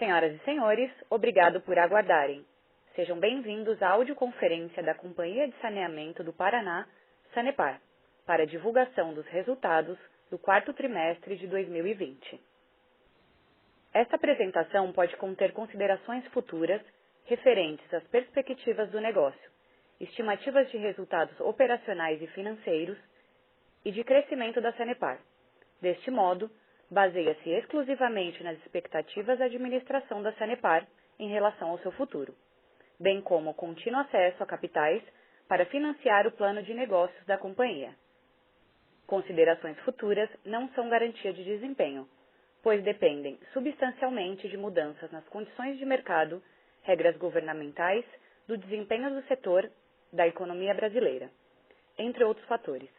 Senhoras e senhores, obrigado por aguardarem. Sejam bem-vindos à audioconferência da Companhia de Saneamento do Paraná, Sanepar, para a divulgação dos resultados do quarto trimestre de 2020. Esta apresentação pode conter considerações futuras referentes às perspectivas do negócio, estimativas de resultados operacionais e financeiros e de crescimento da Sanepar. Deste modo, baseia-se exclusivamente nas expectativas da administração da Sanepar em relação ao seu futuro, bem como o contínuo acesso a capitais para financiar o plano de negócios da companhia. Considerações futuras não são garantia de desempenho, pois dependem substancialmente de mudanças nas condições de mercado, regras governamentais, do desempenho do setor, da economia brasileira, entre outros fatores,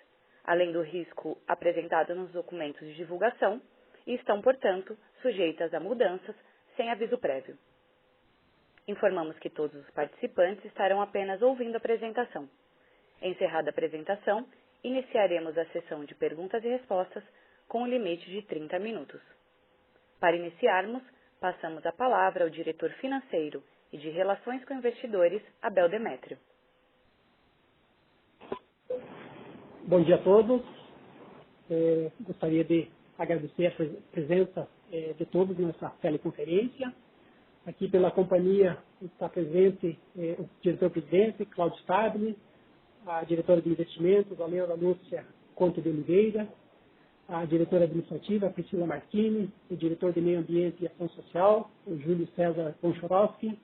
além do risco apresentado nos documentos de divulgação, e estão, portanto, sujeitas a mudanças sem aviso prévio. Informamos que todos os participantes estarão apenas ouvindo a apresentação. Encerrada a apresentação, iniciaremos a sessão de perguntas e respostas com um limite de 30 minutos. Para iniciarmos, passamos a palavra ao diretor financeiro e de Relações com Investidores, Abel Demétrio. Bom dia a todos. Gostaria de agradecer a presença de todos nessa teleconferência. Aqui pela companhia está presente o diretor-presidente, Cláudio Stabile, a diretora de investimentos, a Leila Lúcia Conte de Oliveira, a diretora administrativa, Priscila Martini, o diretor de Meio Ambiente e Ação Social, o Júlio César Konchorowski,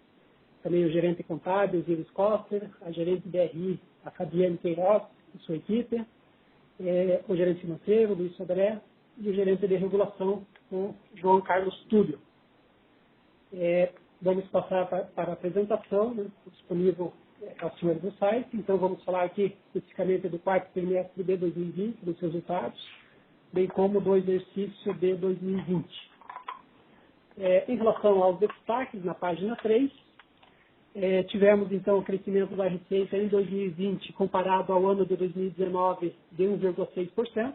também o gerente contábil, Ziris Koster, a gerente BRI, a Fabiane Queiroz e sua equipe, o gerente financeiro, Luiz Sodré, e o gerente de regulação, o João Carlos Túlio. Vamos passar para a apresentação, né, disponível aos senhores do site. Então, vamos falar aqui especificamente do quarto trimestre de 2020, dos resultados, bem como do exercício de 2020. Em relação aos destaques, na página 3, tivemos, então, o crescimento da receita em 2020, comparado ao ano de 2019, de 1,6%,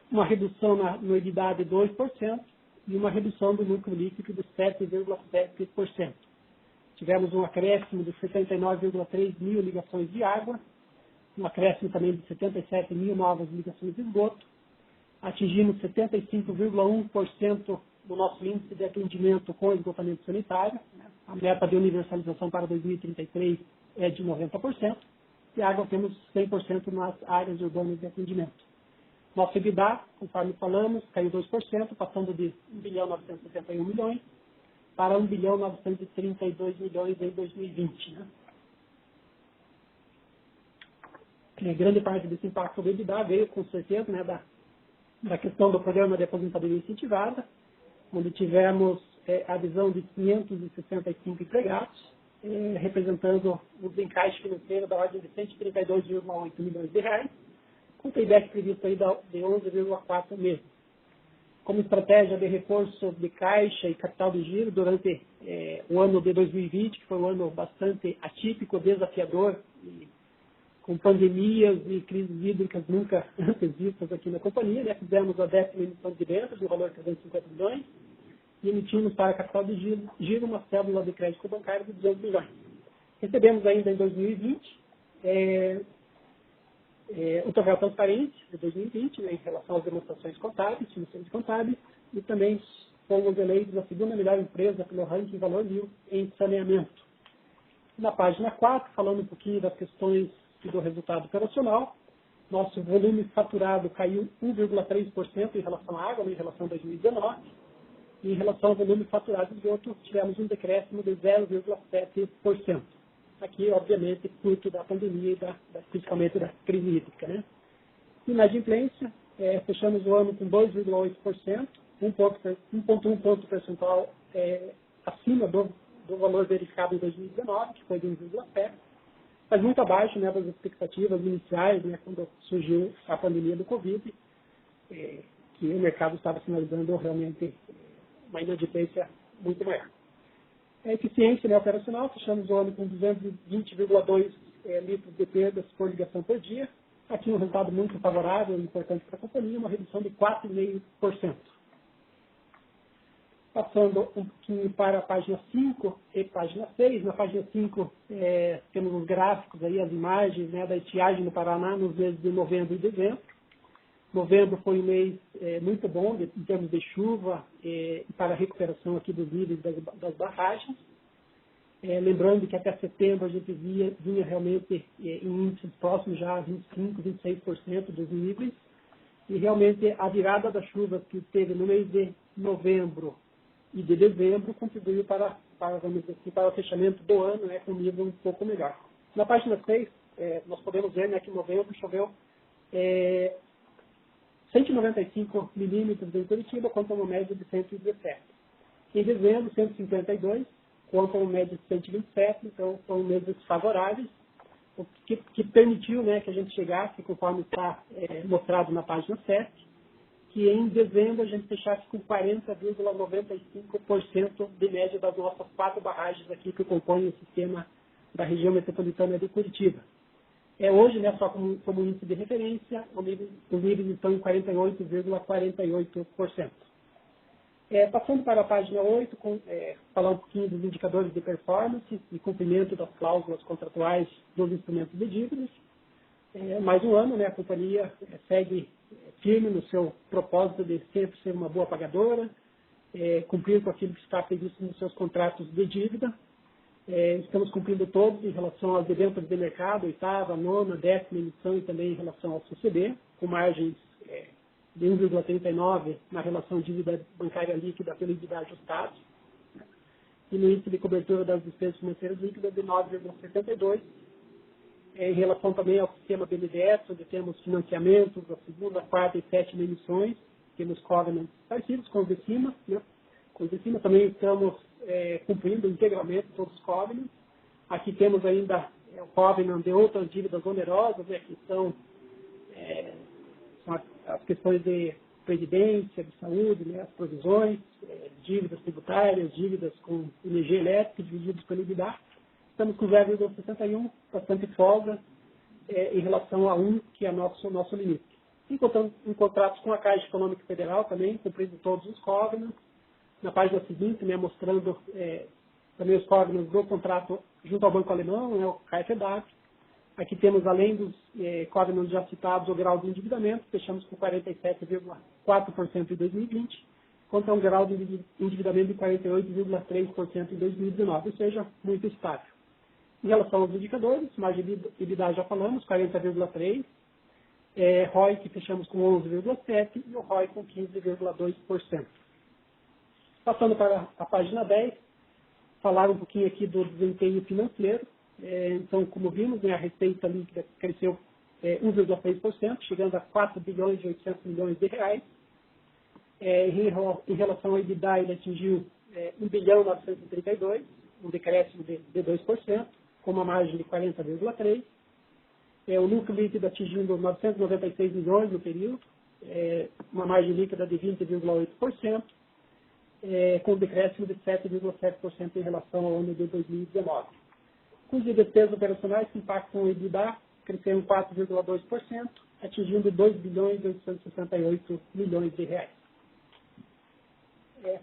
uma redução no EBITDA de 2% e uma redução do lucro líquido de 7,7%. Tivemos um acréscimo de 79,3 mil ligações de água, um acréscimo também de 77 mil novas ligações de esgoto, atingimos 75,1% do nosso índice de atendimento com esgotamento sanitário, né? A meta de universalização para 2033 é de 90%, e água temos 100% nas áreas urbanas de atendimento. Nosso EBITDA, conforme falamos, caiu 2%, passando de 1.971 milhões para 1.932 milhões em 2020. Né? Grande parte desse impacto do EBITDA veio, com certeza, né, da questão do programa de aposentadoria incentivada, onde tivemos a adesão de 565 empregados, representando o desencaixe financeiro da ordem de 132,8 milhões de reais, com payback previsto aí de 11,4 meses. Como estratégia de reforço de caixa e capital de giro durante o ano de 2020, que foi um ano bastante atípico, desafiador, e com pandemias e crises hídricas nunca antes vistas aqui na companhia, né? Fizemos a 10ª emissão de debêntures, no valor de 350 milhões, e emitimos para capital de giro uma cédula de crédito bancário de 200 milhões. Recebemos ainda em 2020 o troféu transparente de 2020, né, em relação às demonstrações contábeis, financeiras contábeis, e também fomos eleitos a segunda melhor empresa pelo ranking Valor Mil em saneamento. Na página 4, falando um pouquinho das questões do resultado operacional, nosso volume faturado caiu 1,3% em relação à água, né, em relação a 2019, e em relação ao volume faturado de esgoto, tivemos um decréscimo de 0,7%. Aqui, obviamente, fruto da pandemia e principalmente da crise hídrica. Né? Inadimplência, fechamos o ano com 2,8%, 1,1 ponto percentual acima do valor verificado em 2019, que foi de 1,7%, mas muito abaixo, né, das expectativas iniciais, né, quando surgiu a pandemia do Covid, que o mercado estava sinalizando realmente uma inadimplência muito maior. A eficiência, né, operacional, fechamos o ano com 220,2 litros de perdas por ligação por dia. Aqui um resultado muito favorável e importante para a companhia, uma redução de 4,5%. Passando um pouquinho para a página 5 e página 6. Na página 5 temos os gráficos, aí, as imagens, né, da estiagem no Paraná nos meses de novembro e dezembro. Novembro foi um mês muito bom em termos de chuva e para a recuperação aqui dos níveis das barragens. Lembrando que até setembro a gente vinha realmente em índices próximos já a 25%, 26% dos níveis. E realmente a virada das chuvas que teve no mês de novembro e de dezembro contribuiu para o fechamento do ano, né, com um nível um pouco melhor. Na página 6, nós podemos ver, né, que em novembro choveu 195 milímetros em Curitiba, contra uma média de 117. Em dezembro, 152, contra uma média de 127, então foram meses favoráveis, o que permitiu, né, que a gente chegasse, conforme está mostrado na página 7, que em dezembro a gente fechasse com 40,95% de média das nossas 4 barragens aqui que compõem o sistema da região metropolitana de Curitiba. Hoje, né, só como índice de referência, os níveis estão em 48,48%. Passando para a página 8, falar um pouquinho dos indicadores de performance e cumprimento das cláusulas contratuais dos instrumentos de dívidas. Mais um ano, né, a companhia segue firme no seu propósito de sempre ser uma boa pagadora, cumprir com aquilo que está previsto nos seus contratos de dívida. Estamos cumprindo todos em relação aos debêntures de mercado, 8ª, 9ª, 10ª emissão e também em relação ao CCB, com margens de 1,39 na relação dívida bancária líquida pela dívida ajustada, e no índice de cobertura das despesas financeiras líquidas de 9,72. Em relação também ao sistema BNDES, onde temos financiamentos da 2ª, 4ª e 7ª emissões, temos covenants parecidos com os de cima, né? Com os de cima também estamos cumprindo integralmente todos os covenants. Aqui temos ainda o covenant de outras dívidas onerosas, né, que são as questões de previdência, de saúde, né, as provisões, dívidas tributárias, dívidas com energia elétrica, divididos pelo EBITDA. Estamos com 0,61, bastante folga em relação a 1, que é nosso limite. Em contratos com a Caixa Econômica Federal também, cumprindo todos os covenants. Na página seguinte, né, mostrando também os covenants do contrato junto ao Banco Alemão, né, o KfW. Aqui temos, além dos covenants já citados, o grau de endividamento, fechamos com 47,4% em 2020, contra um grau de endividamento de 48,3% em 2019, ou seja, muito estável. Em relação aos indicadores, margem de EBITDA já falamos, 40,3%, ROI que fechamos com 11,7% e o ROI com 15,2%. Passando para a página 10, falar um pouquinho aqui do desempenho financeiro. Então, como vimos, né, a receita líquida cresceu 1,6%, chegando a 4 bilhões e 800 milhões de reais. Em relação ao EBITDA, ele atingiu 1 bilhão e 932, um decréscimo de 2%, com uma margem de 40,3%. O lucro líquido atingindo 996 milhões no período, uma margem líquida de 20,8%, com um decréscimo de 7,7% em relação ao ano de 2019. Custos de despesas operacionais que impactam o EBITDA cresceram 4,2%, atingindo 2 bilhões e 868 milhões de reais.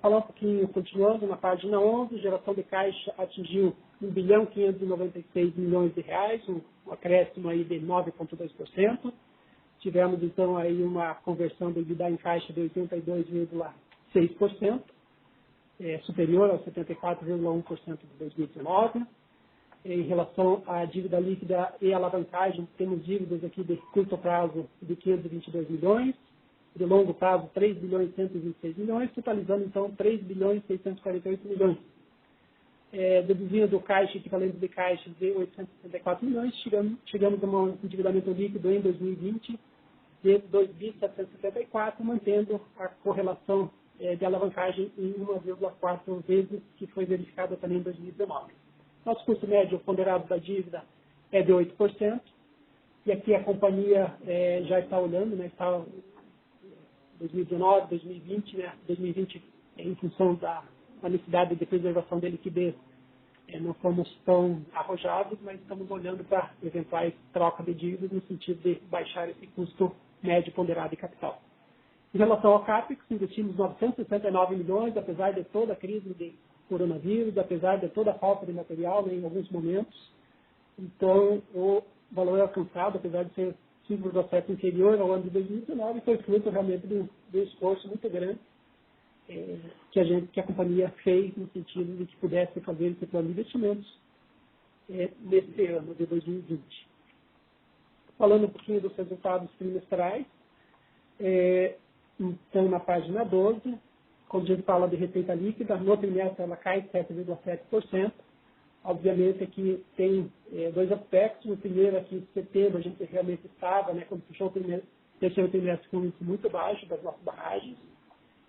Falar um pouquinho, continuando, na página 11, geração de caixa atingiu 1 bilhão e 596 milhões de reais, um acréscimo aí de 9,2%. Tivemos, então, aí uma conversão do EBITDA em caixa de 82,6%, superior aos 74,1% de 2019. Em relação à dívida líquida e alavancagem, temos dívidas aqui de curto prazo de 522 milhões, de longo prazo 3 bilhões e 126 milhões, totalizando então 3 bilhões e 648 milhões. Deduzindo do caixa, equivalente de caixa de 864 milhões, chegamos a um endividamento líquido em 2020 de 2.774, mantendo a correlação de alavancagem em 1,4 vezes, que foi verificada também em 2019. Nosso custo médio ponderado da dívida é de 8%, e aqui a companhia já está olhando, né, está 2019, 2020, né, 2020 em função da necessidade de preservação da liquidez, não fomos tão arrojados, mas estamos olhando para eventuais trocas de dívidas no sentido de baixar esse custo médio ponderado de capital. Em relação ao CAPEX, investimos 969 milhões, apesar de toda a crise de coronavírus, apesar de toda a falta de material, né, em alguns momentos. Então, o valor alcançado, apesar de ser 5,7% inferior ao ano de 2019, foi fruto realmente de um esforço muito grande que a companhia fez no sentido de que pudesse fazer esse plano de investimentos nesse ano de 2020. Falando um pouquinho dos resultados trimestrais, então na página 12, quando a gente fala de receita líquida, no trimestre ela cai 7,7%. Obviamente aqui tem dois aspectos. O primeiro aqui em setembro a gente realmente estava, né, quando fechou o terceiro trimestre com um índice muito baixo das nossas barragens.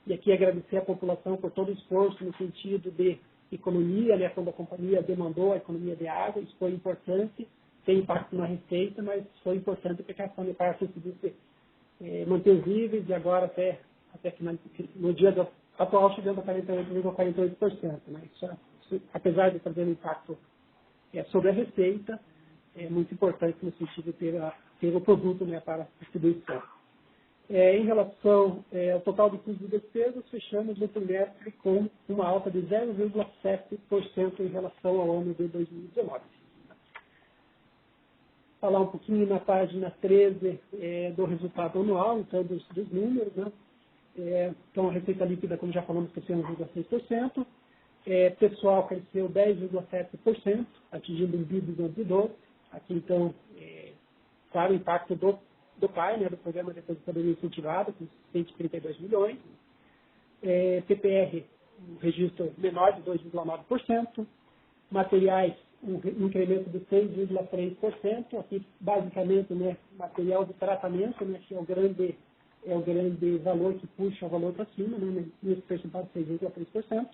E aqui agradecer à população por todo o esforço no sentido de economia, né, quando a companhia demandou a economia de água. Isso foi importante, tem impacto na receita, mas foi importante porque a Sanepar conseguisse manter os níveis e agora até no dia atual chegando a 48,48%. Né? Isso, apesar de trazer um impacto sobre a receita, é muito importante no sentido de ter o produto, né, para a distribuição. Em relação ao total de custos e despesas, fechamos no trimestre com uma alta de 0,7% em relação ao ano de 2019. Falar um pouquinho na página 13 do resultado anual, então dos números. Né? Então, a receita líquida, como já falamos, cresceu 1,6%. Pessoal cresceu 10,7%, atingindo um bi 212. Aqui, então, claro, o impacto do PAI, né, do Programa de Aposentadoria Incentivada, com 132 milhões. PPR, um registro menor de 2,9%. Materiais, um incremento de 6,3%. Aqui, basicamente, né, material de tratamento, né, que é o grande valor que puxa o valor para cima, né, nesse percentual de 6,3%.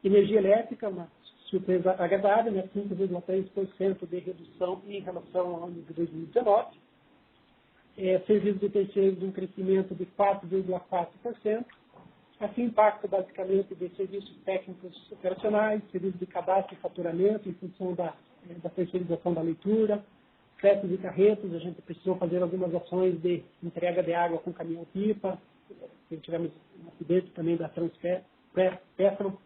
Energia elétrica, uma surpresa agradável, né, 5,3% de redução em relação ao ano de 2019. Serviços de terceiros, um crescimento de 4,4%. Aqui, impacto basicamente de serviços técnicos operacionais, serviços de cadastro e faturamento, em função da terceirização da leitura, fretes de carretos. A gente precisou fazer algumas ações de entrega de água com caminhão-pipa. Tivemos um acidente também da Petro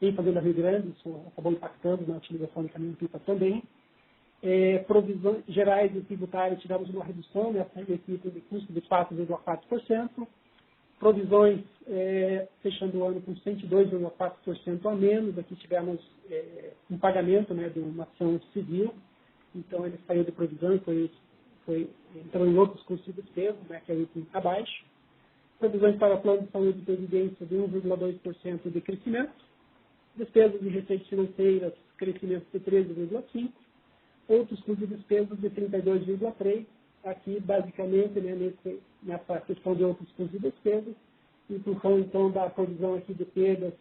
em Fazenda Rio Grande, isso acabou impactando na utilização de caminhão-pipa também. Provisões gerais e tributárias, tivemos uma redução nessa item de custo de 4,4%. Provisões, fechando o ano com 102,4% a menos. Aqui tivemos um pagamento, né, de uma ação civil. Então, ele saiu de provisão e entrou em outros custos de despesa, né, que é o item abaixo. Provisões para plano de saúde e previdência de 1,2% de crescimento. Despesas de receitas financeiras, crescimento de 13,5%. Outros custos de despesas de 32,3%. Aqui, basicamente, né, nessa questão de outros custos de despesas, em função, então, da provisão aqui de perdas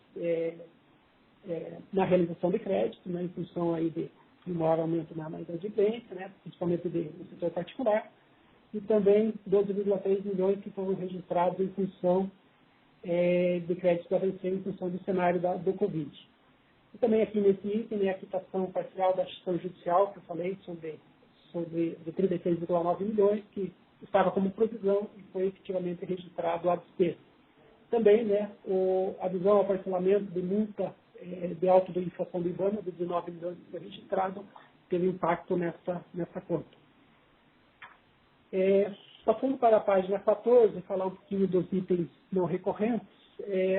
na realização de crédito, né, em função aí de um maior aumento na inadimplência, né, principalmente no setor particular, e também 12,3 milhões que foram registrados em função de créditos a vencer em função do cenário do Covid. E também aqui nesse item, né, a quitação parcial da ação judicial, que eu falei sobre de 36,9 milhões, que estava como provisão e foi efetivamente registrado a despesa. Também, né, a adesão ao parcelamento de multa de alta da inflação do IBAMA, de 19 milhões que foi registrado, teve impacto nessa conta. Passando para a página 14, falar um pouquinho dos itens não recorrentes,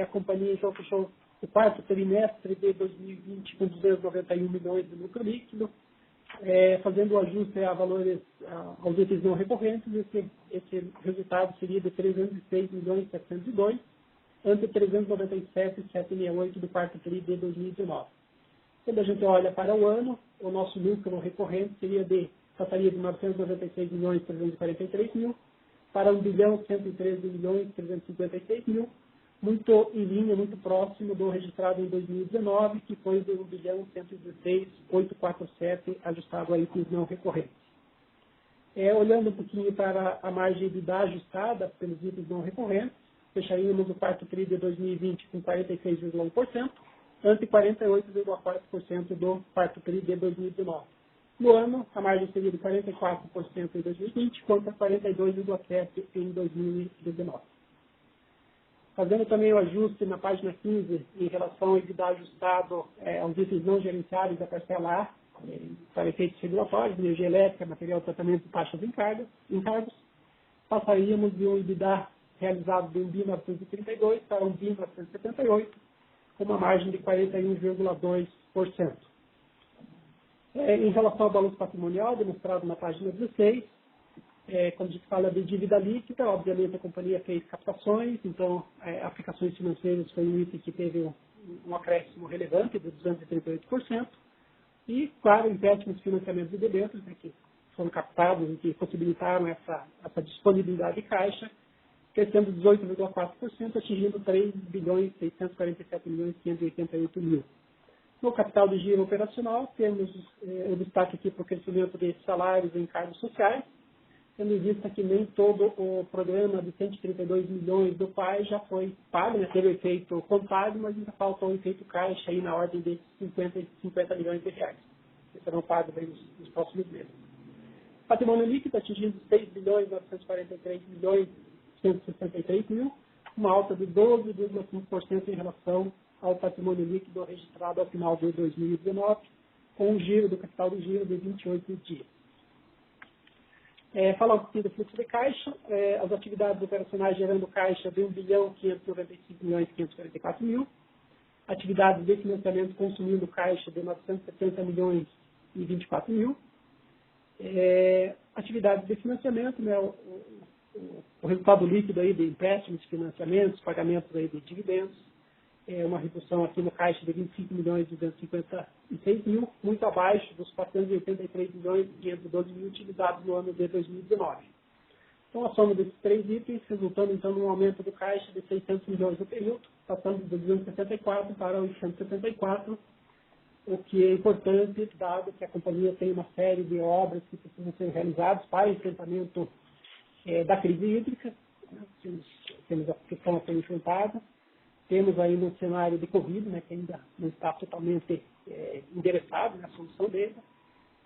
a companhia então fechou o quarto trimestre de 2020 com 291 milhões de lucro líquido, fazendo o ajuste a valores, aos itens não recorrentes. Esse resultado seria de 306 milhões 702, ante 397,768 do quarto tri de 2019. Quando a gente olha para o ano, o nosso lucro recorrente passaria de 996 milhões 343 mil para 1 bilhão 113 milhões 356 mil, muito em linha, muito próximo do registrado em 2019, que foi de 1 bilhão 116,847, ajustado a itens não recorrentes. Olhando um pouquinho para a margem de EBITDA ajustada pelos itens não recorrentes, fecharíamos o quarto tri de 2020 com 46,1%, ante 48,4% do quarto tri de 2019. No ano, a margem seria de 44% em 2020 contra 42,7% em 2019. Fazendo também o ajuste na página 15 em relação ao EBITDA ajustado aos itens não gerenciáveis da parcela A, para efeitos regulatórios, energia elétrica, material de tratamento e taxas de encargos, passaríamos de um EBITDA realizado de um BI 932 para um BI 978, com uma margem de 41,2%. Em relação ao balanço patrimonial, demonstrado na página 16, quando a gente fala de dívida líquida, obviamente a companhia fez captações, então aplicações financeiras foi um item que teve um acréscimo relevante de 238%, e, claro, empréstimos de financiamento de debêntures, que foram captados e que possibilitaram essa disponibilidade de caixa, crescendo 18,4%, atingindo 3.647.588.000. No capital de giro operacional, temos o destaque aqui para o crescimento de salários e encargos sociais, tendo em vista que nem todo o programa de 132 milhões do PAI já foi pago, né? Teve efeito contábil, mas ainda falta um efeito caixa aí na ordem de 50 milhões de reais, que serão pagos aí nos próximos meses. Patrimônio líquido atingindo 6.943.163.000, uma alta de 12,5% em relação ao patrimônio líquido registrado ao final de 2019, com um giro do capital de giro de 28 dias. Falar um pouquinho do fluxo de caixa, as atividades operacionais gerando caixa de 1.595.544.000, atividades de financiamento consumindo caixa de 970 milhões e 24 mil, atividades de financiamento, né, o resultado líquido aí de empréstimos, financiamentos, pagamentos aí de dividendos, uma redução aqui no caixa de 25 milhões e 256 mil, muito abaixo dos 483 milhões e 512 mil utilizados no ano de 2019. Então, a soma desses três itens, resultando então num aumento do caixa de 600 milhões no período, passando de 264 para 874, o que é importante, dado que a companhia tem uma série de obras que precisam ser realizadas para o enfrentamento da crise hídrica, né? Temos a questão a ser enfrentada. Temos ainda um cenário de Covid, né, que ainda não está totalmente endereçado na solução dele.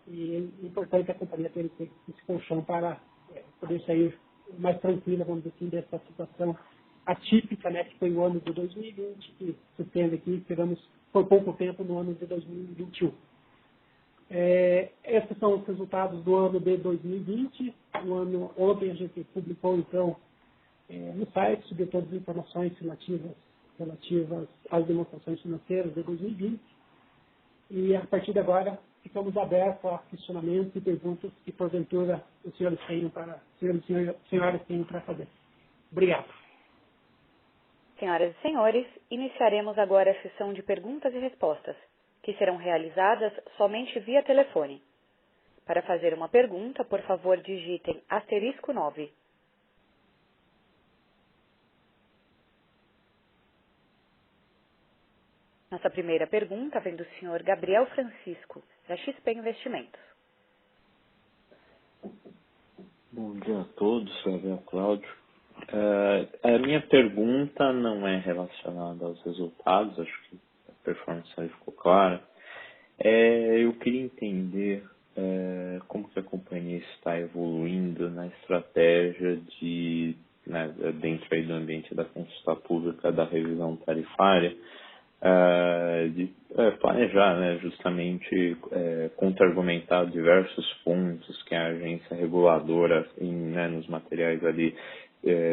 E é importante a companhia ter esse colchão para poder sair mais tranquila, vamos dizer assim, dessa situação atípica, né, que foi o ano de 2020, que se estende aqui, esperamos por pouco tempo no ano de 2021. Esses são os resultados do ano de 2020. Ontem a gente publicou, então, no site, sobre todas as informações relativas às demonstrações financeiras de 2020. E, a partir de agora, ficamos abertos a questionamentos e perguntas que, porventura, os senhores tenham para fazer. Obrigado. Senhoras e senhores, iniciaremos agora a sessão de perguntas e respostas, que serão realizadas somente via telefone. Para fazer uma pergunta, por favor, digitem *9. Nossa primeira pergunta vem do senhor Gabriel Francisco, da XP Investimentos. Bom dia a todos, Gabriel Cláudio. A minha pergunta não é relacionada aos resultados, acho que a performance aí ficou clara. Eu queria entender como que a companhia está evoluindo na estratégia dentro aí do ambiente da consulta pública da revisão tarifária, de planejar, né, justamente contra-argumentar diversos pontos que a agência reguladora nos materiais ali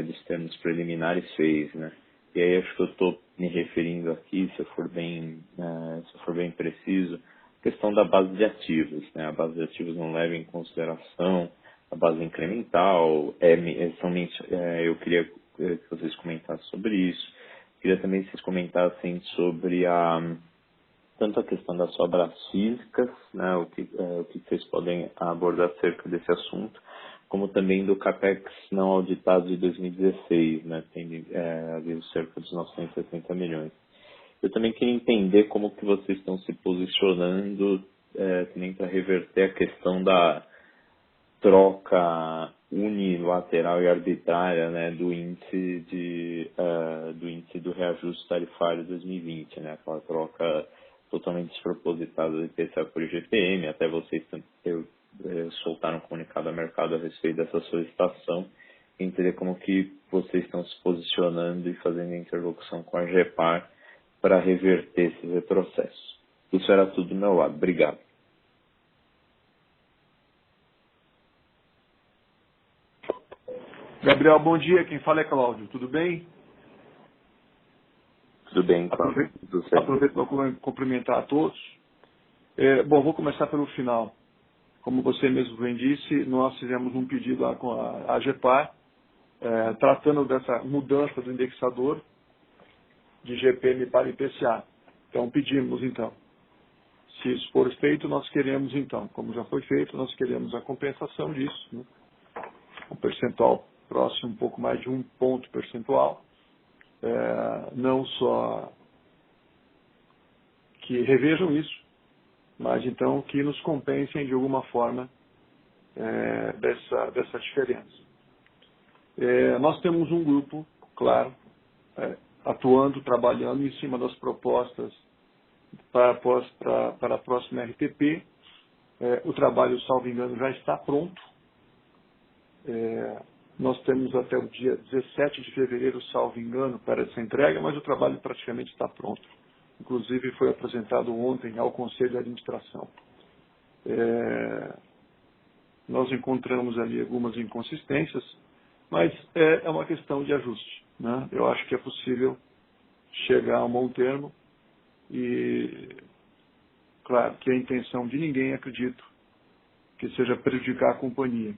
dos termos preliminares fez, né? E aí acho que eu estou me referindo aqui, se eu for bem preciso, a questão da base de ativos, né? A base de ativos não leva em consideração a base incremental. Eu queria que vocês comentassem sobre isso. Queria também que vocês comentassem sobre tanto a questão das sobras físicas, né, o que vocês podem abordar acerca desse assunto, como também do CAPEX não auditado de 2016, né, tem havido cerca de 960 milhões. Eu também queria entender como que vocês estão se posicionando também para reverter a questão da troca unilateral e arbitrária, né, do índice do reajuste tarifário 2020, né, aquela troca totalmente despropositado do IPCA por IGPM, até vocês soltaram um comunicado ao mercado a respeito dessa solicitação, e entender como que vocês estão se posicionando e fazendo interlocução com a GEPAR para reverter esse retrocesso. Isso era tudo do meu lado. Obrigado. Gabriel, bom dia. Quem fala é Cláudio. Tudo bem? Tudo bem, Cláudio. Aproveito para cumprimentar a todos. Bom, vou começar pelo final. Como você mesmo bem disse, nós fizemos um pedido lá com a GEPAR, tratando dessa mudança do indexador de IGPM para IPCA. Então, pedimos, então. Se isso for feito, nós queremos, então, como já foi feito, nós queremos a compensação disso, né? Um percentual próximo, um pouco mais de 1 ponto percentual. Não só que revejam isso, mas então que nos compensem de alguma forma dessa diferença. Nós temos um grupo, claro, atuando, trabalhando em cima das propostas para a próxima RTP. O trabalho, salvo engano, já está pronto. Nós temos até o dia 17 de fevereiro, salvo engano, para essa entrega, mas o trabalho praticamente está pronto. Inclusive foi apresentado ontem ao Conselho de Administração. Nós encontramos ali algumas inconsistências, mas é uma questão de ajuste, né? Eu acho que é possível chegar a um bom termo e, claro, que a intenção de ninguém, acredito, que seja prejudicar a companhia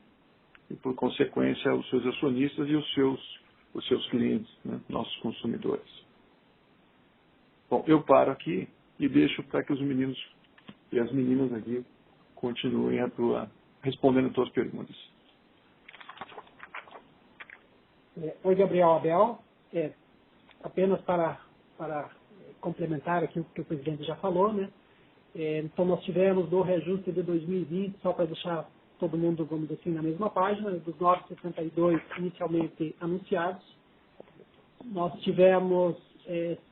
e, por consequência, os seus acionistas e os seus clientes, né? Nossos consumidores. Bom, eu paro aqui e deixo para que os meninos e as meninas aqui continuem respondendo as tuas perguntas. Oi, Gabriel Abel. Apenas para complementar aqui o que o presidente já falou, né? Então, nós tivemos do reajuste de 2020, só para deixar todo mundo, vamos dizer assim, na mesma página, dos 9,62 inicialmente anunciados, nós tivemos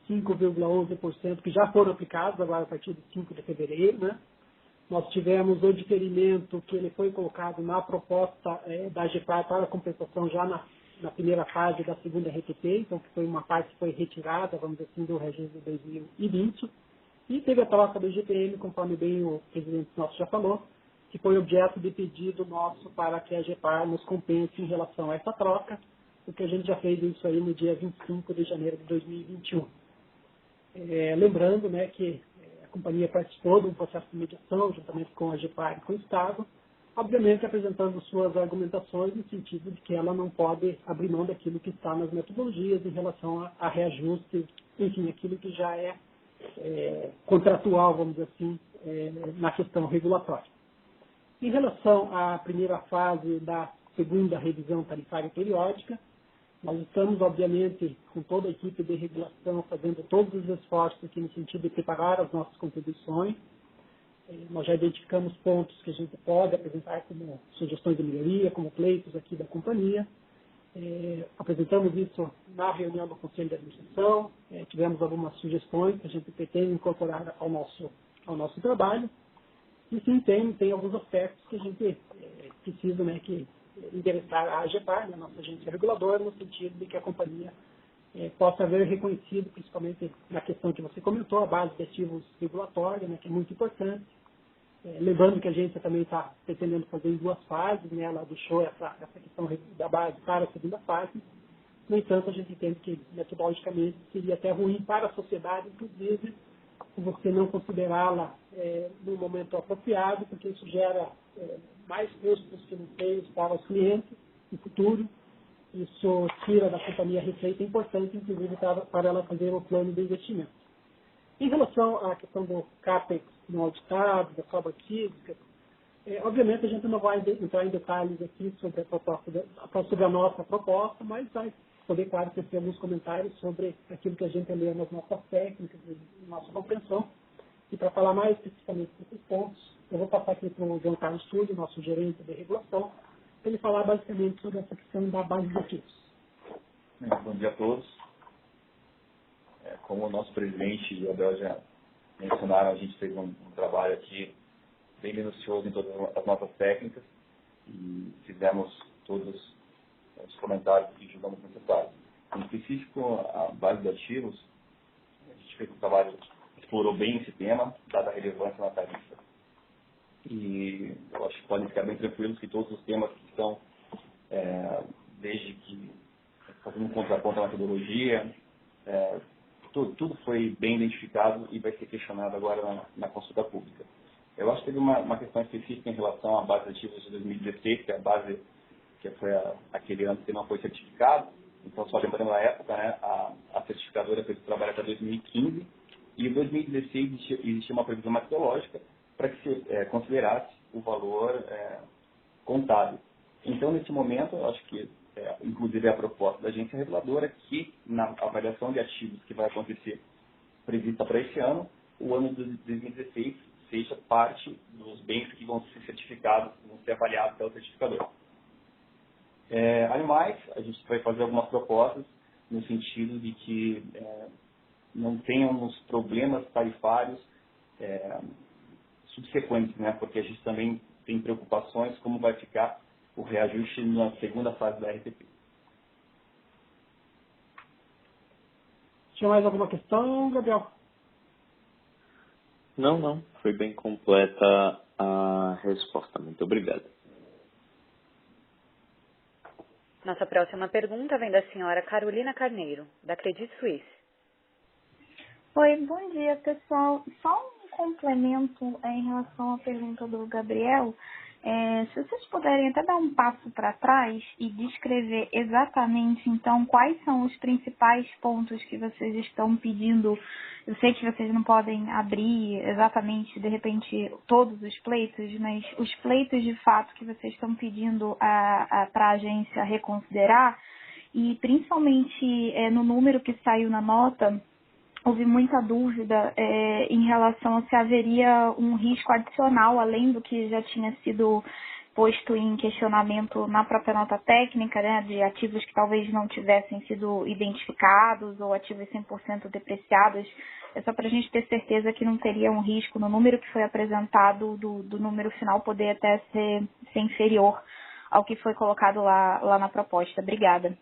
5,11% que já foram aplicados agora a partir de 5 de fevereiro, né? Nós tivemos o diferimento que ele foi colocado na proposta da GEPAR para a compensação já na primeira fase da segunda RTP, então que foi uma parte que foi retirada, vamos dizer assim, do registro de 2020, e teve a troca do IGPM, conforme bem o presidente nosso já falou, que foi objeto de pedido nosso para que a GEPAR nos compense em relação a essa troca, porque a gente já fez isso aí no dia 25 de janeiro de 2021. Lembrando, né, que a companhia participou de um processo de mediação, juntamente com a GEPAR e com o Estado, obviamente apresentando suas argumentações no sentido de que ela não pode abrir mão daquilo que está nas metodologias em relação a reajuste, enfim, aquilo que já é contratual, vamos dizer assim, na questão regulatória. Em relação à primeira fase da segunda revisão tarifária periódica, nós estamos, obviamente, com toda a equipe de regulação, fazendo todos os esforços aqui no sentido de preparar as nossas contribuições. Nós já identificamos pontos que a gente pode apresentar como sugestões de melhoria, como pleitos aqui da companhia. Apresentamos isso na reunião do Conselho de Administração, tivemos algumas sugestões que a gente pretende incorporar ao nosso trabalho. E sim, tem alguns aspectos que a gente precisa, né, que endereçar a GEPAR, a nossa agência reguladora, no sentido de que a companhia possa haver reconhecido, principalmente na questão que você comentou, a base de ativos regulatórios, né, que é muito importante. Lembrando que a agência também está pretendendo fazer em 2 fases, né, ela deixou essa questão da base para a segunda fase. No entanto, a gente entende que metodologicamente seria até ruim para a sociedade, inclusive, se você não considerá-la no momento apropriado, porque isso gera mais custos financeiros para os clientes no futuro. Isso tira da companhia receita importante, inclusive para ela fazer o plano de investimento. Em relação à questão do CAPEX não auditado, das sobras físicas, obviamente a gente não vai entrar em detalhes aqui sobre a nossa proposta, mas vai poder, claro, ter alguns comentários sobre aquilo que a gente lê nas nossas técnicas, na nossa compreensão. E para falar mais especificamente desses pontos, eu vou passar aqui para o João Carlos Túlio, nosso gerente de regulação, para ele falar basicamente sobre essa questão da base de ativos. Bom dia a todos. Como o nosso presidente Abel mencionaram, a gente fez um trabalho aqui bem minucioso em todas as notas técnicas e fizemos todos os comentários que julgamos necessários. Em específico, a base de ativos, a gente fez um trabalho, explorou bem esse tema, dada a relevância na tarifa. E eu acho que podem ficar bem tranquilos que todos os temas que estão, desde que fazendo um contraponto à metodologia, tudo foi bem identificado e vai ser questionado agora na consulta pública. Eu acho que teve uma questão específica em relação à base de ativos de 2016, que é a base que foi aquele ano que não foi certificado. Então, só lembrando a época, né, a certificadora fez o trabalho até 2015 e em 2016 existia uma previsão metodológica para que se considerasse o valor contábil. Então, nesse momento, eu acho que, inclusive, a proposta da agência reguladora que, na avaliação de ativos que vai acontecer prevista para esse ano, o ano de 2016 seja parte dos bens que vão ser certificados, vão ser avaliados pelo certificador. Animais, a gente vai fazer algumas propostas no sentido de que não tenhamos problemas tarifários subsequentes, né? Porque a gente também tem preocupações como vai ficar o reajuste na segunda fase da RTP. Tinha mais alguma questão, Gabriel? Não. Foi bem completa a resposta. Muito obrigado. Nossa próxima pergunta vem da senhora Carolina Carneiro, da Credit Suisse. Oi, bom dia, pessoal. Só um complemento em relação à pergunta do Gabriel. Se vocês puderem até dar um passo para trás e descrever exatamente, então, quais são os principais pontos que vocês estão pedindo. Eu sei que vocês não podem abrir exatamente, de repente, todos os pleitos, mas os pleitos, de fato, que vocês estão pedindo para a agência reconsiderar, e principalmente no número que saiu na nota, houve muita dúvida em relação a se haveria um risco adicional, além do que já tinha sido posto em questionamento na própria nota técnica, né, de ativos que talvez não tivessem sido identificados ou ativos 100% depreciados. É só para a gente ter certeza que não teria um risco no número que foi apresentado do número final poder até ser inferior ao que foi colocado lá na proposta. Obrigada.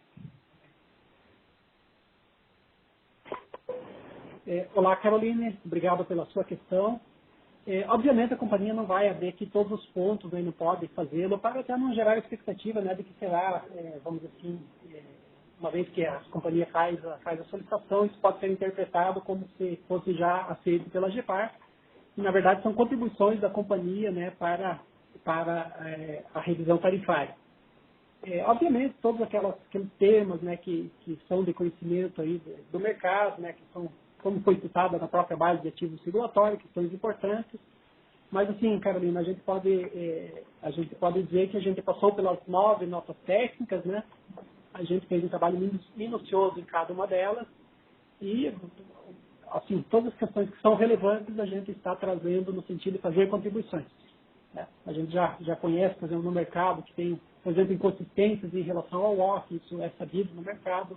Olá, Caroline. Obrigado pela sua questão. Obviamente, a companhia não vai abrir aqui todos os pontos, né, não pode fazê-lo, para até não gerar expectativa, né, de que será, vamos dizer assim, uma vez que a companhia faz a solicitação, isso pode ser interpretado como se fosse já aceito pela GEPAR. E, na verdade, são contribuições da companhia, né, para a revisão tarifária. Obviamente, todos aqueles temas, né, que são de conhecimento aí do mercado, né, que são, como foi citado na própria base de ativos regulatórios, questões importantes. Mas, assim, Carolina, a gente pode dizer que a gente passou pelas 9 notas técnicas, né? A gente fez um trabalho minucioso em cada uma delas e, assim, todas as questões que são relevantes a gente está trazendo no sentido de fazer contribuições, né? A gente já conhece, por exemplo, no mercado que tem, por exemplo, inconsistências em relação ao OFF, isso é sabido no mercado,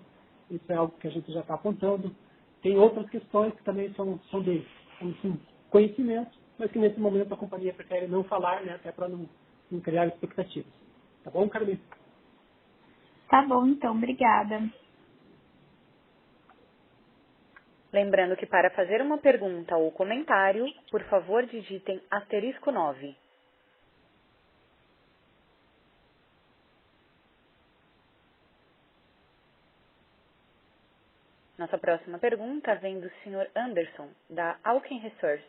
isso é algo que a gente já está apontando. Tem outras questões que também são de conhecimento, mas que nesse momento a companhia prefere não falar, né, até para não criar expectativas. Tá bom, Carolina? Tá bom, então. Obrigada. Lembrando que para fazer uma pergunta ou comentário, por favor, digitem *9. Nossa próxima pergunta vem do Sr. Anderson, da Alken Resource.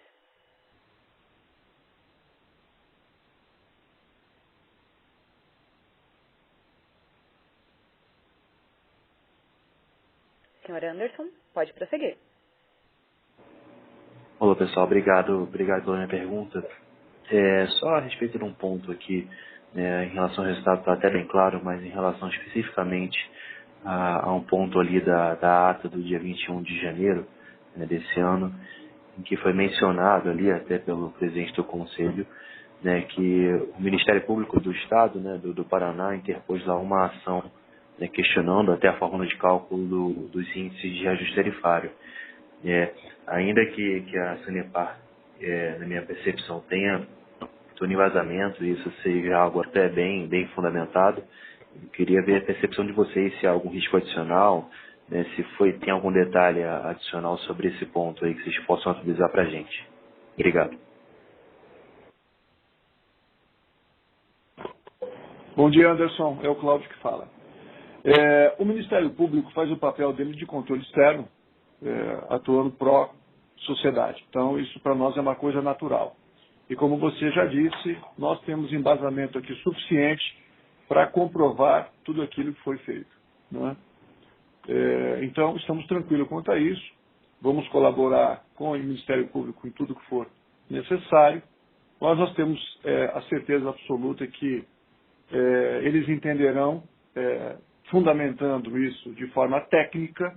Sr. Anderson, pode prosseguir. Olá, pessoal. Obrigado pela minha pergunta. Só a respeito de um ponto aqui, em relação ao resultado está até bem claro, mas em relação especificamente a um ponto ali da ata do dia 21 de janeiro, né, desse ano, em que foi mencionado ali até pelo presidente do Conselho, né, que o Ministério Público do Estado, né, do Paraná, interpôs lá uma ação, né, questionando até a fórmula de cálculo dos índices de reajuste tarifário. Ainda que a Sanepar, na minha percepção, tenha em vazamento, isso seja algo até bem fundamentado, eu queria ver a percepção de vocês, se há algum risco adicional, né, tem algum detalhe adicional sobre esse ponto aí que vocês possam atualizar para a gente. Obrigado. Bom dia, Anderson. É o Cláudio que fala. O Ministério Público faz o papel dele de controle externo, atuando pró-sociedade. Então, isso para nós é uma coisa natural. E como você já disse, nós temos embasamento aqui suficiente para comprovar tudo aquilo que foi feito. Né? Então, estamos tranquilos quanto a isso. Vamos colaborar com o Ministério Público em tudo que for necessário. Mas nós temos a certeza absoluta que eles entenderão, fundamentando isso de forma técnica,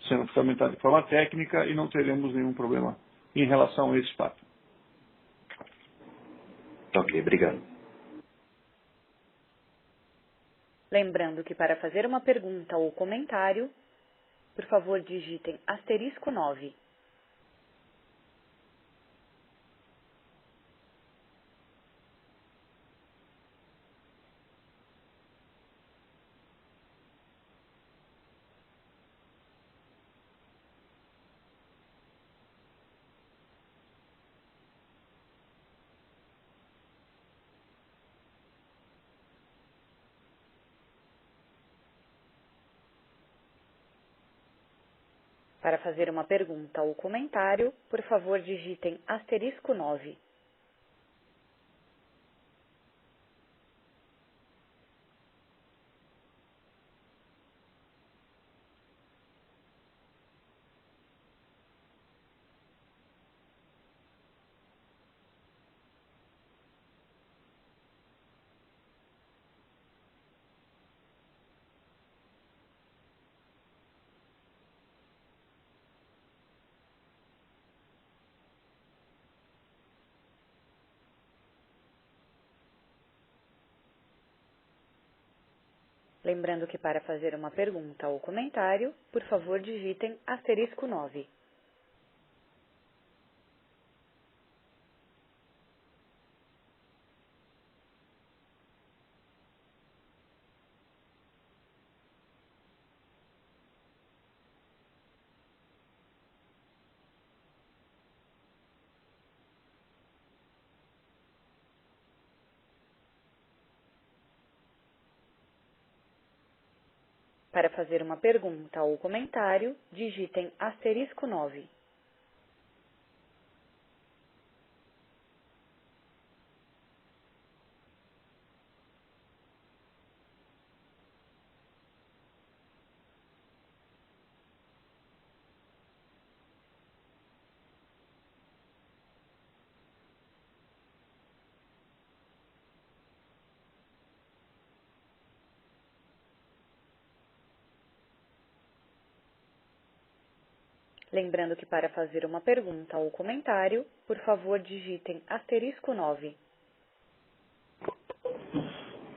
sendo fundamentado de forma técnica, e não teremos nenhum problema em relação a esse fato. Ok, obrigado. Lembrando que para fazer uma pergunta ou comentário, por favor digitem *9. Para fazer uma pergunta ou comentário, por favor digitem *9. Lembrando que para fazer uma pergunta ou comentário, por favor digitem *9. Para fazer uma pergunta ou comentário, digitem *9. Lembrando que para fazer uma pergunta ou comentário, por favor digitem *9.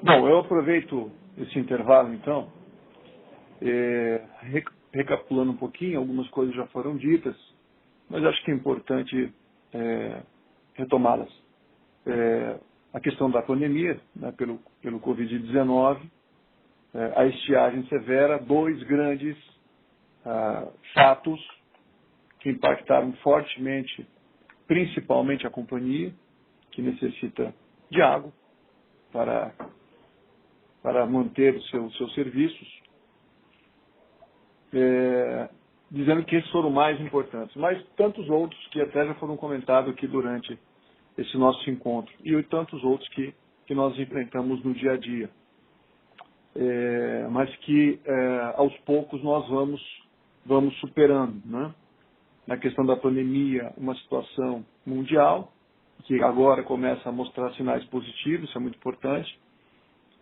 Bom, eu aproveito esse intervalo, então, recapitulando um pouquinho, algumas coisas já foram ditas, mas acho que é importante retomá-las. A questão da pandemia, né, pelo Covid-19, a estiagem severa, dois grandes fatos que impactaram fortemente, principalmente a companhia, que necessita de água para manter os seus serviços, dizendo que esses foram mais importantes, mas tantos outros que até já foram comentados aqui durante esse nosso encontro, e tantos outros que nós enfrentamos no dia a dia, mas que aos poucos nós vamos superando, né? Na questão da pandemia, uma situação mundial, que agora começa a mostrar sinais positivos, isso é muito importante.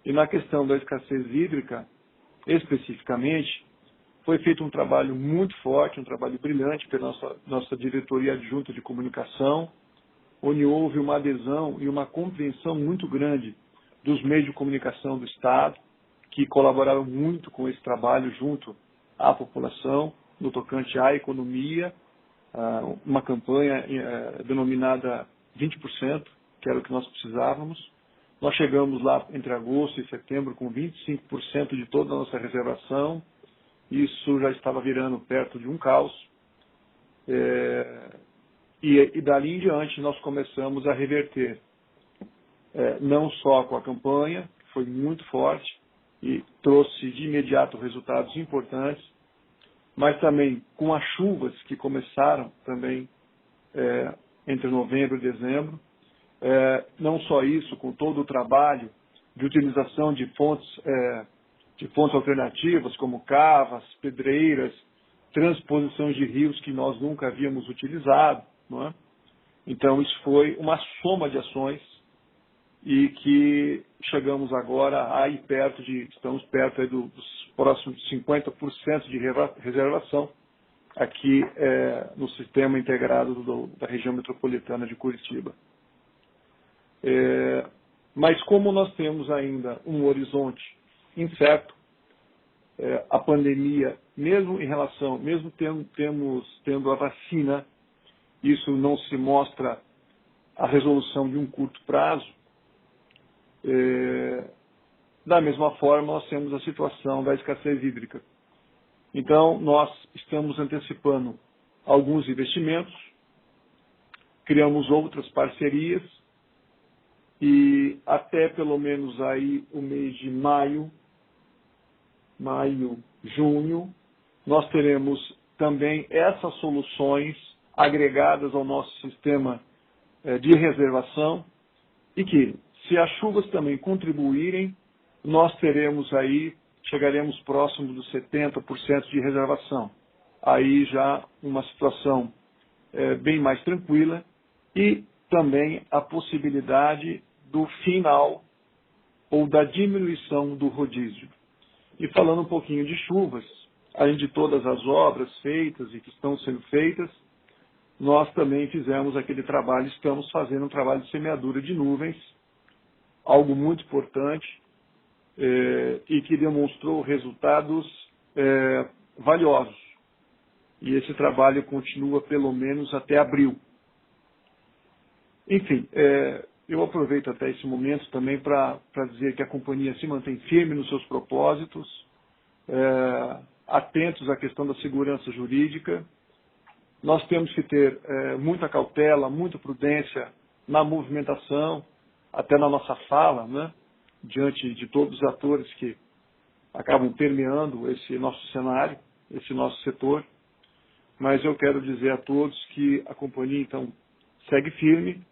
E na questão da escassez hídrica, especificamente, foi feito um trabalho muito forte, um trabalho brilhante pela nossa diretoria adjunta de comunicação, onde houve uma adesão e uma compreensão muito grande dos meios de comunicação do Estado, que colaboraram muito com esse trabalho junto à população. no tocante à economia, uma campanha denominada 20%, que era o que nós precisávamos. Nós chegamos lá entre agosto e setembro com 25% de toda a nossa reservação. Isso já estava virando perto de um caos. E dali em diante nós começamos a reverter, não só com a campanha, que foi muito forte e trouxe de imediato resultados importantes, mas também com as chuvas que começaram também entre novembro e dezembro. Não só isso, com todo o trabalho de utilização de fontes alternativas, como cavas, pedreiras, transposições de rios que nós nunca havíamos utilizado, não é? Então, isso foi uma soma de ações e que chegamos agora aí estamos perto aí dos próximos 50% de reservação aqui no sistema integrado da região metropolitana de Curitiba. Mas como nós temos ainda um horizonte incerto, a pandemia, mesmo tendo a vacina, isso não se mostra a resolução de um curto prazo. Da mesma forma, nós temos a situação da escassez hídrica. Então, nós estamos antecipando alguns investimentos, criamos outras parcerias e até pelo menos aí o mês de maio, junho, nós teremos também essas soluções agregadas ao nosso sistema de reservação e que, se as chuvas também contribuírem, nós chegaremos próximo dos 70% de reservação. Aí já uma situação bem mais tranquila e também a possibilidade do final ou da diminuição do rodízio. E falando um pouquinho de chuvas, além de todas as obras feitas e que estão sendo feitas, nós também estamos fazendo um trabalho de semeadura de nuvens, algo muito importante e que demonstrou resultados valiosos. E esse trabalho continua pelo menos até abril. Enfim, eu aproveito até esse momento também para dizer que a companhia se mantém firme nos seus propósitos, atentos à questão da segurança jurídica. Nós temos que ter muita cautela, muita prudência na movimentação, até na nossa fala, né, diante de todos os atores que acabam permeando esse nosso cenário, esse nosso setor. Mas eu quero dizer a todos que a companhia, então, segue firme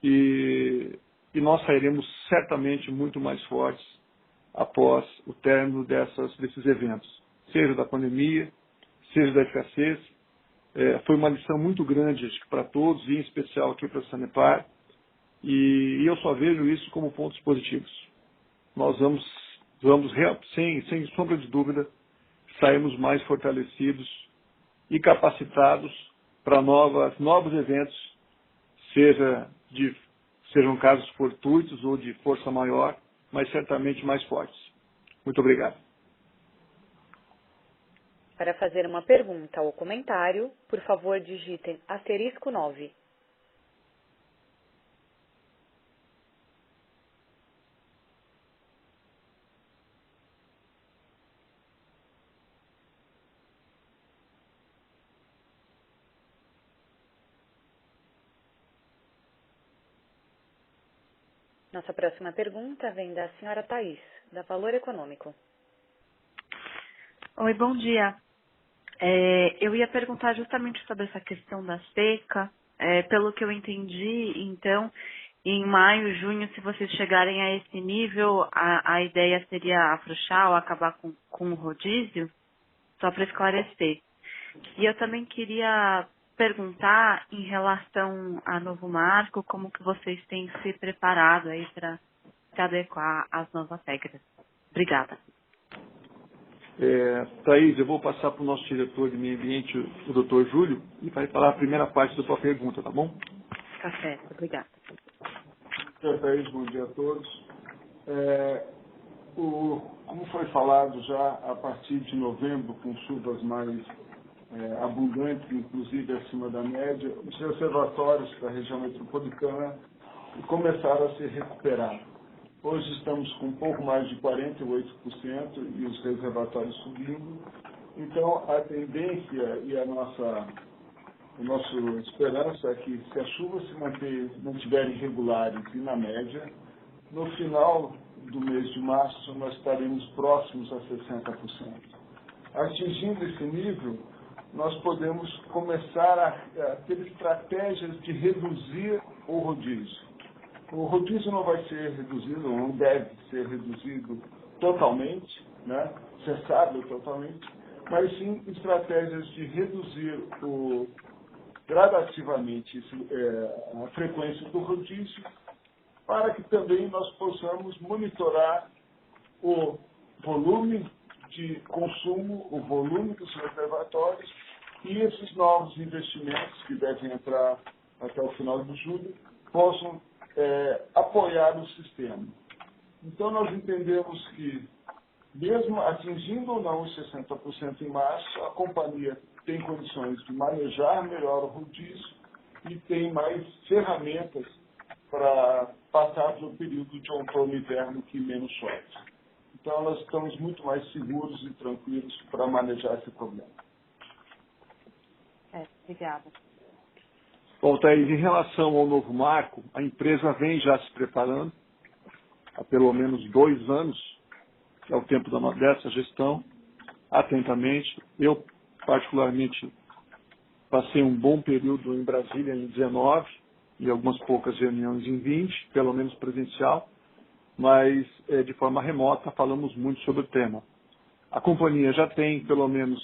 e nós sairemos certamente muito mais fortes após o término desses eventos, seja da pandemia, seja da escassez. Foi uma lição muito grande, acho que para todos, e em especial aqui para a Sanepar, e eu só vejo isso como pontos positivos. Nós vamos sem sombra de dúvida, sairmos mais fortalecidos e capacitados para novos eventos, sejam casos fortuitos ou de força maior, mas certamente mais fortes. Muito obrigado. Para fazer uma pergunta ou comentário, por favor, digitem *9. Nossa próxima pergunta vem da senhora Thaís, da Valor Econômico. Oi, bom dia. Eu ia perguntar justamente sobre essa questão da seca. Pelo que eu entendi, então, em maio, junho, se vocês chegarem a esse nível, a ideia seria afrouxar ou acabar com o rodízio? Só para esclarecer. E eu também queria perguntar em relação a Novo Marco, como que vocês têm se preparado aí para se adequar às novas regras. Obrigada. Thaís, eu vou passar para o nosso diretor de meio ambiente, o Dr. Júlio, e vai falar a primeira parte da sua pergunta, tá bom? Tá certo, obrigada. Thaís, bom dia a todos. Como foi falado já, a partir de novembro, com chuvas mais abundantes, inclusive acima da média, os reservatórios da região metropolitana começaram a se recuperar. Hoje estamos com um pouco mais de 48% e os reservatórios subindo. Então, a tendência e a nossa esperança é que, se as chuvas se mantiverem regulares e na média, no final do mês de março nós estaremos próximos a 60%. Atingindo esse nível, nós podemos começar a ter estratégias de reduzir o rodízio. O rodízio não vai ser reduzido, não deve ser reduzido totalmente, né? Cessado totalmente, mas sim estratégias de reduzir gradativamente a frequência do rodízio, para que também nós possamos monitorar o volume de consumo, o volume dos reservatórios e esses novos investimentos que devem entrar até o final de julho possam apoiar o sistema. Então nós entendemos que, mesmo atingindo ou não os 60% em março, a companhia tem condições de manejar melhor o rodízio e tem mais ferramentas para passar pelo período de outono e inverno que menos chove. Então, nós estamos muito mais seguros e tranquilos para manejar esse problema. Obrigada. Bom, Thaís, em relação ao novo marco, a empresa vem já se preparando há pelo menos 2 anos, que é o tempo dessa gestão, atentamente. Eu, particularmente, passei um bom período em Brasília em 19, e algumas poucas reuniões em 20, pelo menos presencial, mas de forma remota falamos muito sobre o tema. A companhia já tem pelo menos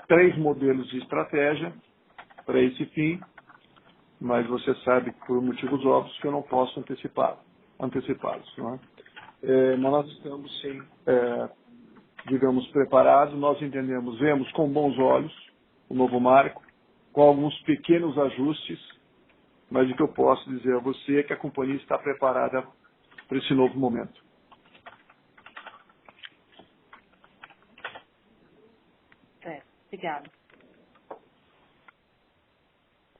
3 modelos de estratégia para esse fim, mas você sabe, por motivos óbvios, que eu não posso antecipá-los. Não é? Mas nós estamos, sim, digamos, preparados, nós entendemos, vemos com bons olhos o novo marco, com alguns pequenos ajustes, mas o que eu posso dizer a você é que a companhia está preparada para esse novo momento. Obrigada.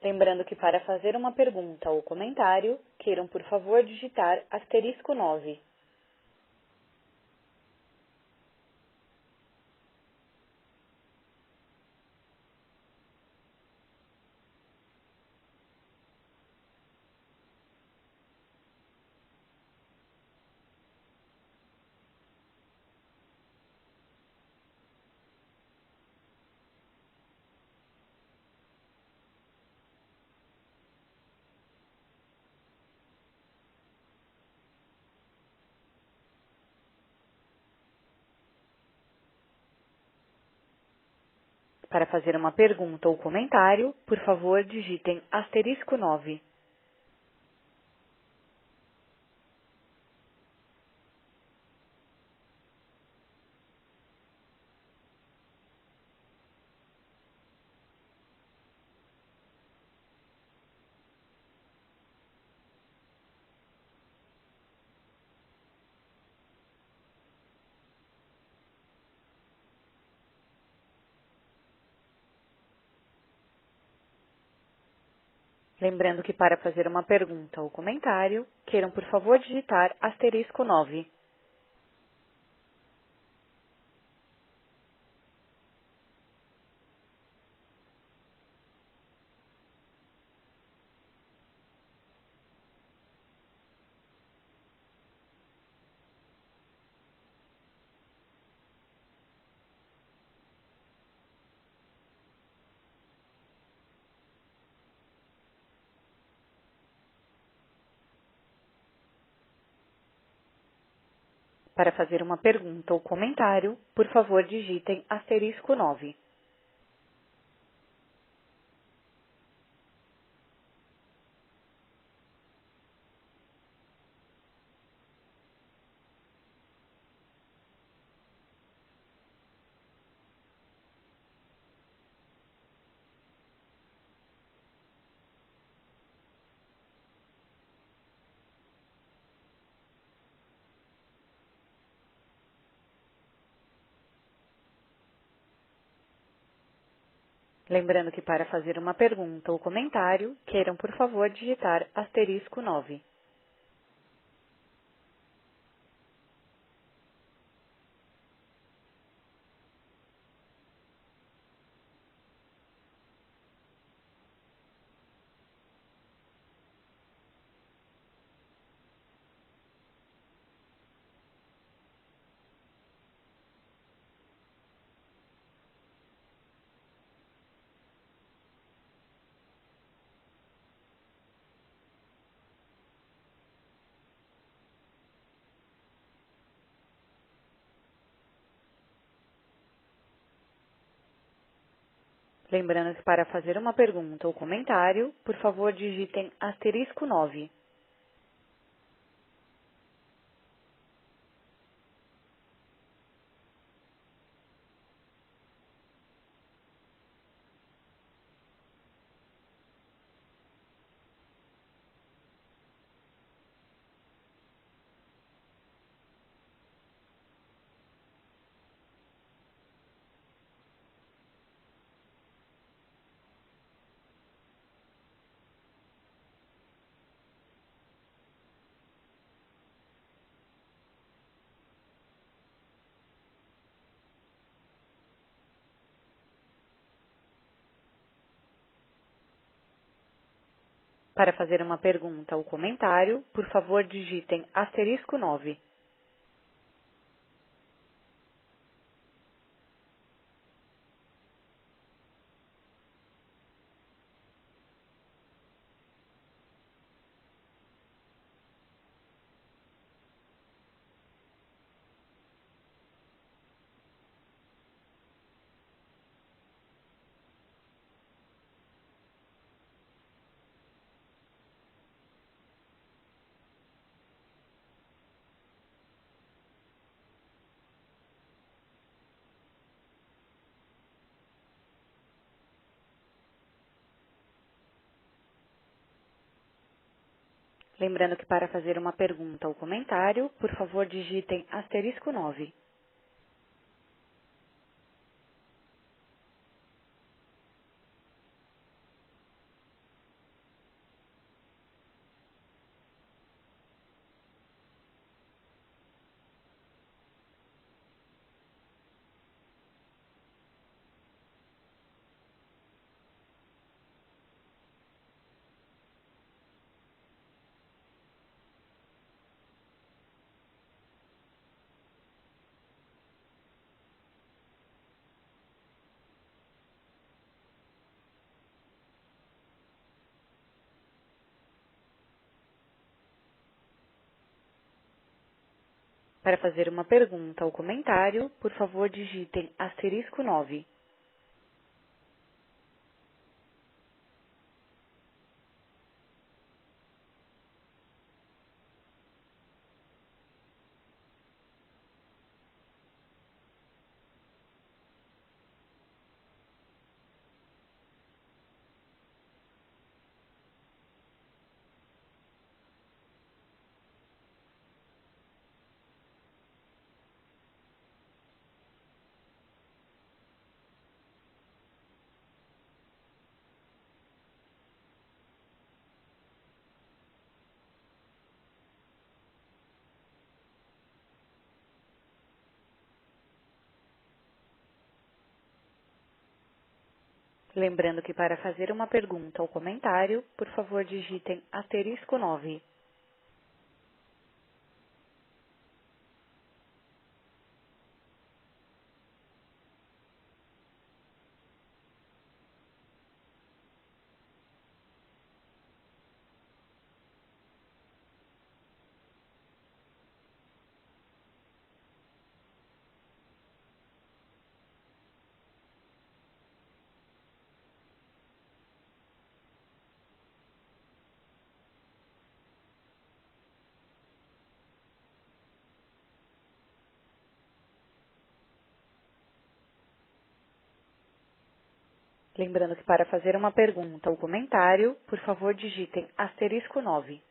Lembrando que, para fazer uma pergunta ou comentário, queiram, por favor, digitar *9. Para fazer uma pergunta ou comentário, por favor, digitem *9. Lembrando que, para fazer uma pergunta ou comentário, queiram, por favor, digitar *9. Para fazer uma pergunta ou comentário, por favor, digitem *9. Lembrando que para fazer uma pergunta ou comentário, queiram, por favor, digitar asterisco 9. Lembrando que para fazer uma pergunta ou comentário, por favor, digitem asterisco 9. Para fazer uma pergunta ou comentário, por favor, digitem asterisco 9. Lembrando que para fazer uma pergunta ou comentário, por favor, digitem asterisco 9. Para fazer uma pergunta ou comentário, por favor, digitem asterisco 9. Lembrando que para fazer uma pergunta ou comentário, por favor, digitem asterisco 9. Lembrando que para fazer uma pergunta ou comentário, por favor, digitem asterisco 9.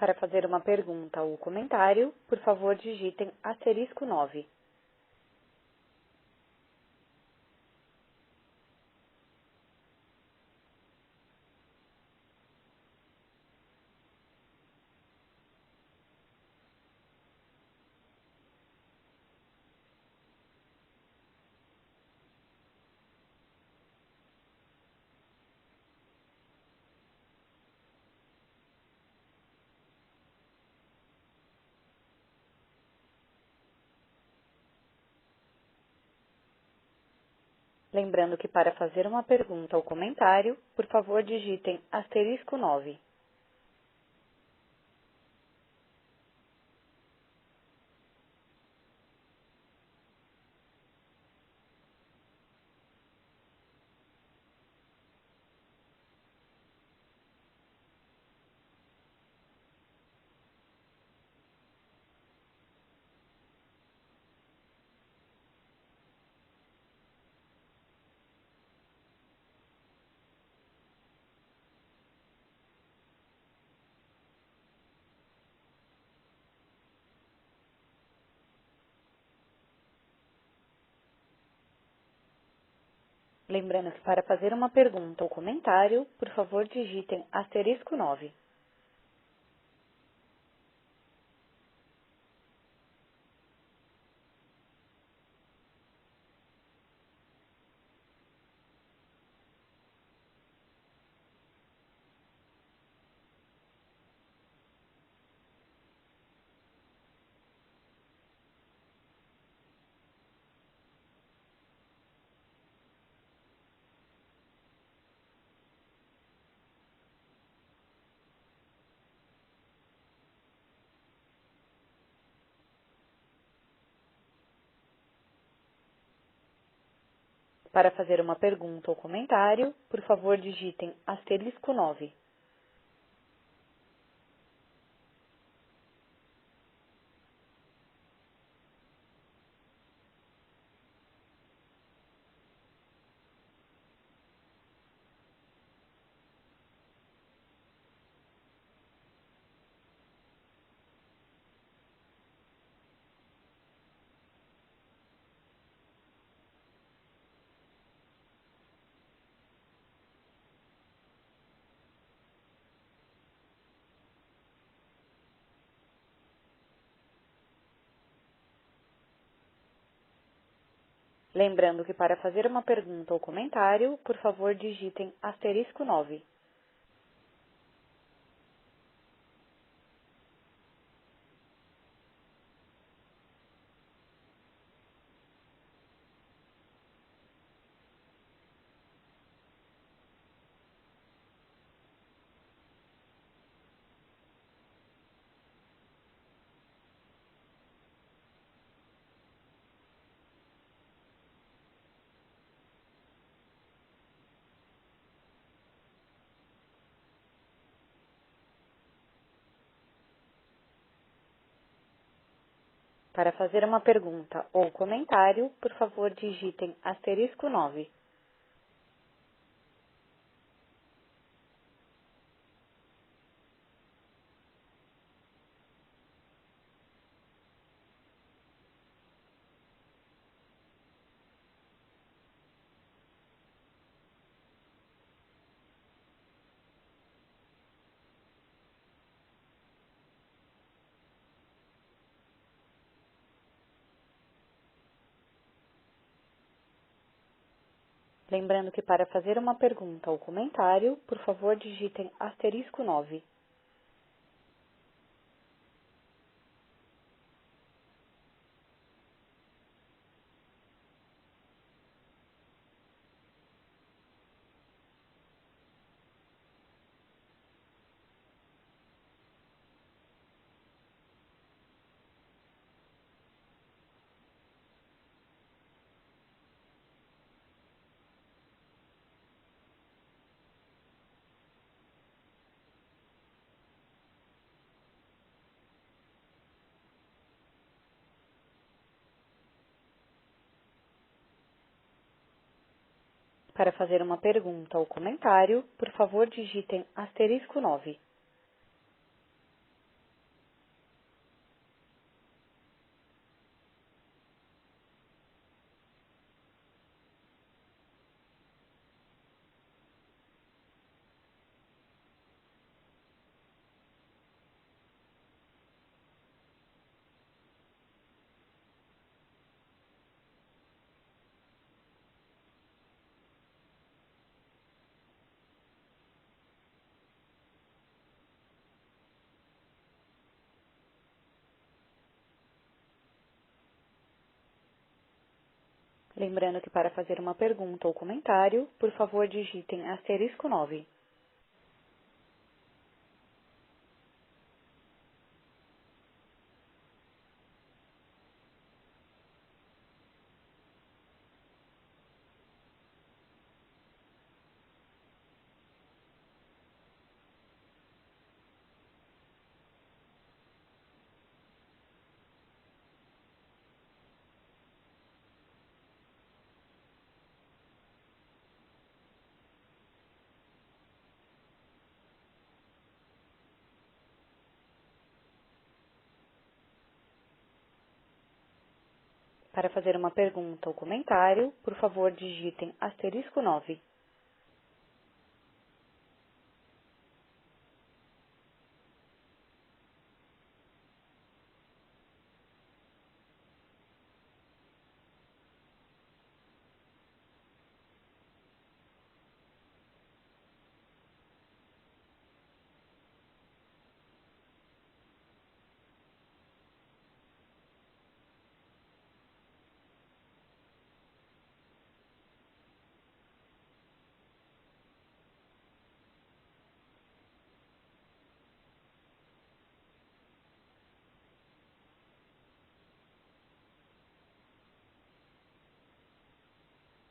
Para fazer uma pergunta ou comentário, por favor, digitem *9. Lembrando que para fazer uma pergunta ou comentário, por favor, digitem *9. Lembrando que para fazer uma pergunta ou comentário, por favor, digitem *9. Para fazer uma pergunta ou comentário, por favor, digitem *9. Lembrando que para fazer uma pergunta ou comentário, por favor, digitem *9. Para fazer uma pergunta ou comentário, por favor, digitem *9. Lembrando que para fazer uma pergunta ou comentário, por favor, digitem *9. Para fazer uma pergunta ou comentário, por favor, digitem *9. Lembrando que para fazer uma pergunta ou comentário, por favor digitem *9. Para fazer uma pergunta ou comentário, por favor digitem *9.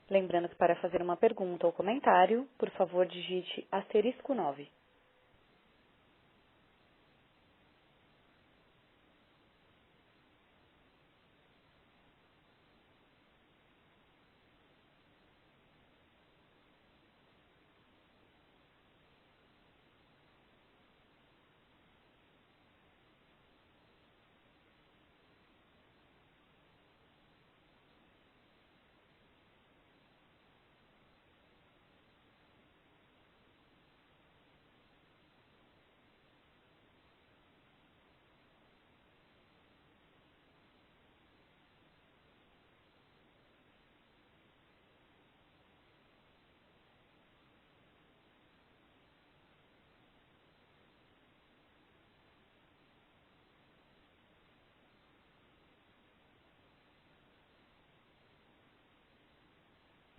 Lembrando que para fazer uma pergunta ou comentário, por favor digite *9.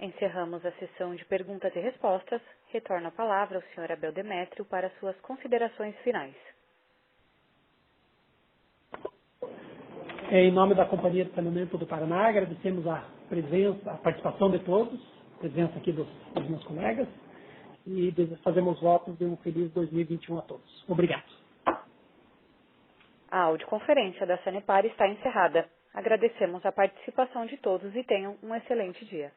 Encerramos a sessão de perguntas e respostas. Retorno a palavra ao Sr. Abel Demétrio para suas considerações finais. Em nome da Companhia de Saneamento do Paraná, agradecemos a participação de todos, a presença aqui dos meus colegas, e fazemos votos de um feliz 2021 a todos. Obrigado. A audioconferência da Sanepar está encerrada. Agradecemos a participação de todos e tenham um excelente dia.